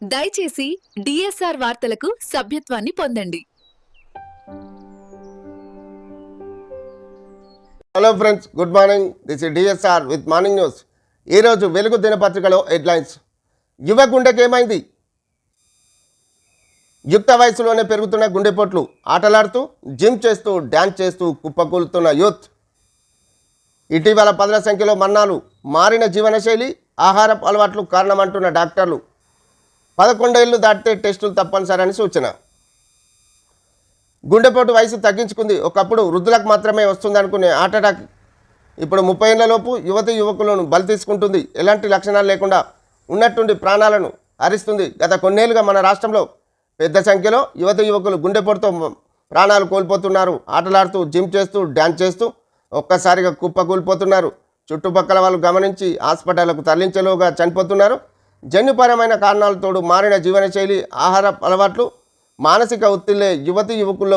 దయచేసి డిఎస్ఆర్ వార్తలకు సభ్యత్వాన్ని పొందండి. Hello friends, good morning. This is DSR with morning news. ఈరోజు వెలుగు దినపత్రికలో హెడ్లైన్స్. యువ గుండెకేమైంది? యుక్త వయసులోనే పెరుగుతున్న గుండెపోట్లు, ఆటలాడుతూ జిమ్ చేస్తూ డ్యాన్స్ చేస్తూ కుప్పకూలుతున్న యూత్. ఇటీవల పదుల సంఖ్యలో మరణాలు, మారిన జీవనశైలి, ఆహారపు అలవాట్లు కారణమంటున్న డాక్టర్లు. 11 ఏళ్లు దాటితే టెస్టులు తప్పనిసరని సూచన. గుండెపోటు వయసు తగ్గించుకుంది. ఒకప్పుడు వృద్ధులకు మాత్రమే వస్తుందనుకునే హార్ట్ అటాక్ ఇప్పుడు 30 ఏళ్లలోపు యువతి యువకులను బలి తీసుకుంటుంది. ఎలాంటి లక్షణాలు లేకుండా ఉన్నట్టుండి ప్రాణాలను హరిస్తుంది. గత కొన్నేళ్లుగా మన రాష్ట్రంలో పెద్ద సంఖ్యలో యువతి యువకులు గుండెపోటుతో ప్రాణాలు కోల్పోతున్నారు. ఆటలాడుతూ జిమ్ చేస్తూ డ్యాన్స్ చేస్తూ ఒక్కసారిగా కుప్పకూలిపోతున్నారు. చుట్టుపక్కల వాళ్ళు గమనించి హాస్పిటళ్లకు తరలించేలోగా చనిపోతున్నారు. జన్యుపరమైన కారణాలతోడు మారిన జీవనశైలి, ఆహార అలవాట్లు, మానసిక ఒత్తిళ్లే యువతి యువకుల్లో